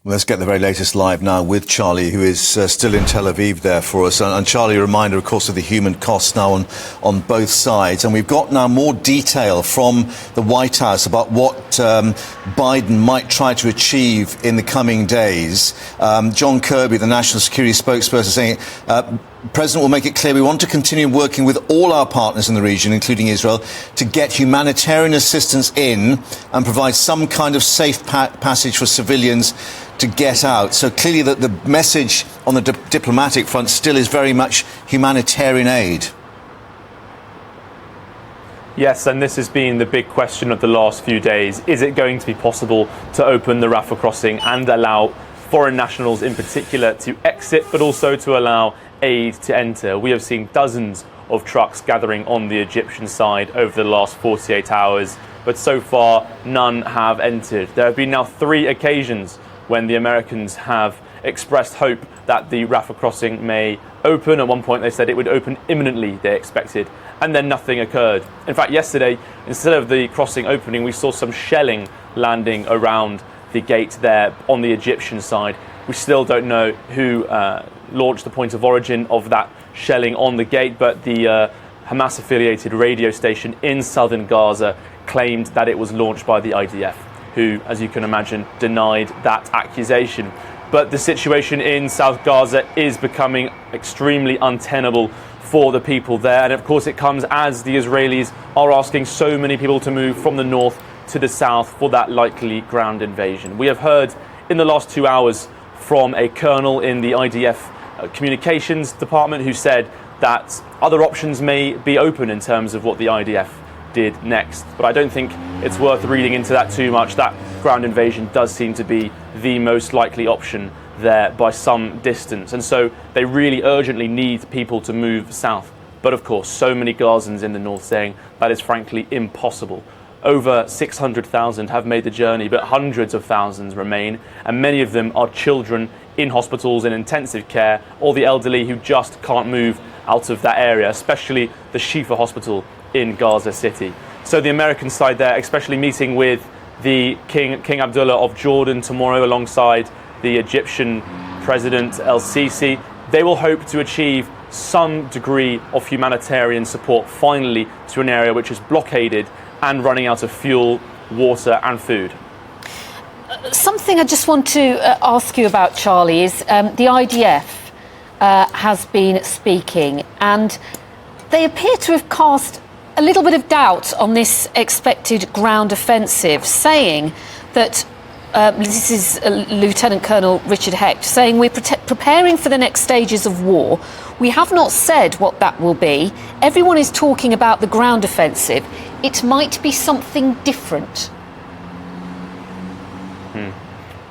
Let's get the very latest live now with Charlie, who is still in Tel Aviv there for us. And Charlie, a reminder, of course, of the human costs now on both sides. And we've got now more detail from the White House about what Biden might try to achieve in the coming days. John Kirby, the national security spokesperson, saying the President will make it clear we want to continue working with all our partners in the region, including Israel, to get humanitarian assistance in and provide some kind of safe passage for civilians to get out. So clearly the message on the diplomatic front still is very much humanitarian aid. Yes, and this has been the big question of the last few days. Is it going to be possible to open the Rafah crossing and allow foreign nationals in particular to exit, but also to allow aid to enter? We have seen dozens of trucks gathering on the Egyptian side over the last 48 hours, but so far none have entered. There have been now 3 occasions when the Americans have expressed hope that the Rafah crossing may open. At one point they said it would open imminently, they expected, and then nothing occurred. In fact, yesterday, instead of the crossing opening, we saw some shelling landing around the gate there on the Egyptian side. We still don't know who launched the point of origin of that shelling on the gate, but the Hamas-affiliated radio station in southern Gaza claimed that it was launched by the IDF, who, as you can imagine, denied that accusation. But the situation in South Gaza is becoming extremely untenable for the people there. And of course, it comes as the Israelis are asking so many people to move from the north to the south for that likely ground invasion. We have heard in the last 2 hours from a colonel in the IDF communications department who said that other options may be open in terms of what the IDF did next. But I don't think it's worth reading into that too much. That ground invasion does seem to be the most likely option there by some distance. And so they really urgently need people to move south. But of course, so many Gazans in the north saying that is frankly impossible. Over 600,000 have made the journey, but hundreds of thousands remain. And many of them are children in hospitals in intensive care, or the elderly who just can't move out of that area, especially the Shifa hospital in Gaza City. So the American side there, especially meeting with the King Abdullah of Jordan tomorrow alongside the Egyptian President El-Sisi, they will hope to achieve some degree of humanitarian support finally to an area which is blockaded and running out of fuel, water and food. Something I just want to ask you about, Charlie, is the IDF has been speaking, and they appear to have cast a little bit of doubt on this expected ground offensive, saying that this is Lieutenant Colonel Richard Hecht saying we're preparing for the next stages of war. We have not said what that will be. Everyone is talking about the ground offensive. It might be something different.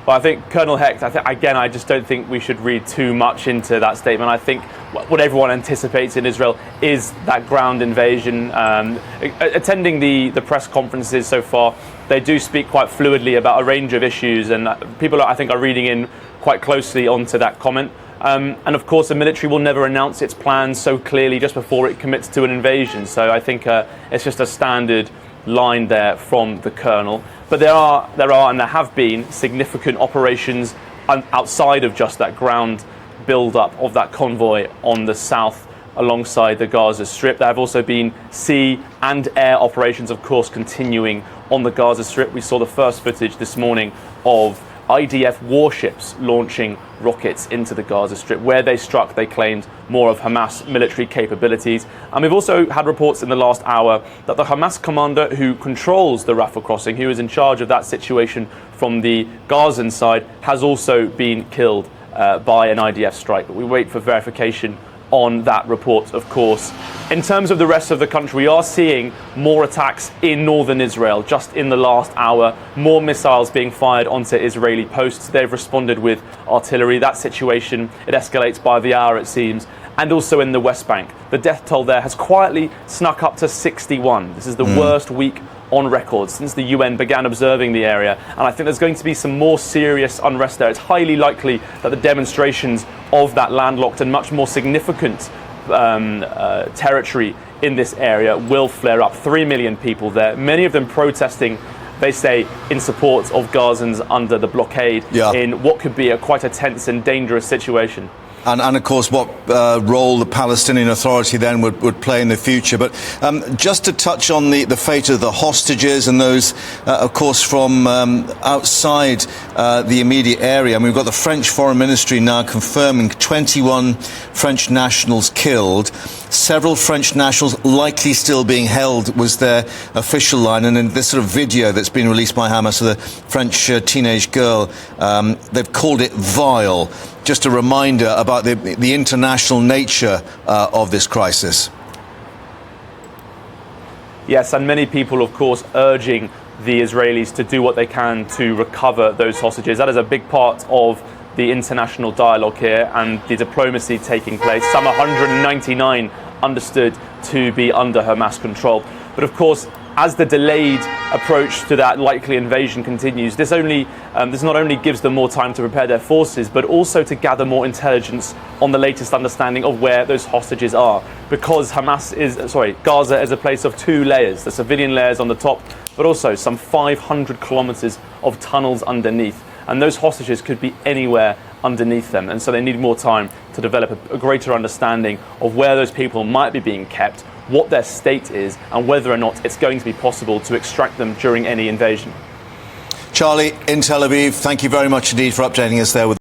Well, I think Colonel Hecht, I just don't think we should read too much into that statement. I think what everyone anticipates in Israel is that ground invasion. Attending the press conferences so far, they do speak quite fluidly about a range of issues, and people, I think, are reading in quite closely onto that comment. And of course, the military will never announce its plans so clearly just before it commits to an invasion. So I think it's just a standard line there from the colonel. But there are and there have been significant operations outside of just that ground build-up of that convoy on the south alongside the Gaza Strip. There have also been sea and air operations, of course, continuing on the Gaza Strip. We saw the first footage this morning of IDF warships launching rockets into the Gaza Strip. Where they struck, they claimed more of Hamas military capabilities. And we've also had reports in the last hour that the Hamas commander who controls the Rafah crossing, who is in charge of that situation from the Gazan side, has also been killed by an IDF strike. But we wait for verification on that report, of course. In terms of the rest of the country, we are seeing more attacks in northern Israel. Just in the last hour, more missiles being fired onto Israeli posts. They've responded with artillery. That situation, it escalates by the hour, it seems. And also in the West Bank, the death toll there has quietly snuck up to 61. This is the worst week on record since the UN began observing the area, and I think there's going to be some more serious unrest there. It's highly likely that the demonstrations of that landlocked and much more significant territory in this area will flare up. 3 million people there, many of them protesting they say, in support of Gazans under the blockade in what could be quite a tense and dangerous situation. And of course, what role the Palestinian Authority then would play in the future. But just to touch on the fate of the hostages and those, of course, from outside the immediate area. I mean, we've got the French Foreign Ministry now confirming 21 French nationals killed. Several French nationals likely still being held was their official line. And in this sort of video that's been released by Hamas of the French teenage girl, they've called it vile. Just a reminder about the international nature of this crisis. Yes, and many people, of course, urging the Israelis to do what they can to recover those hostages. That is a big part of the international dialogue here and the diplomacy taking place. Some 199 understood to be under Hamas control. But of course, as the delayed approach to that likely invasion continues, this not only gives them more time to prepare their forces, but also to gather more intelligence on the latest understanding of where those hostages are. Because Gaza is a place of two layers, the civilian layers on the top, but also some 500 kilometers of tunnels underneath. And those hostages could be anywhere underneath them. And so they need more time to develop a greater understanding of where those people might be being kept, what their state is, and whether or not it's going to be possible to extract them during any invasion. Charlie in Tel Aviv, thank you very much indeed for updating us there with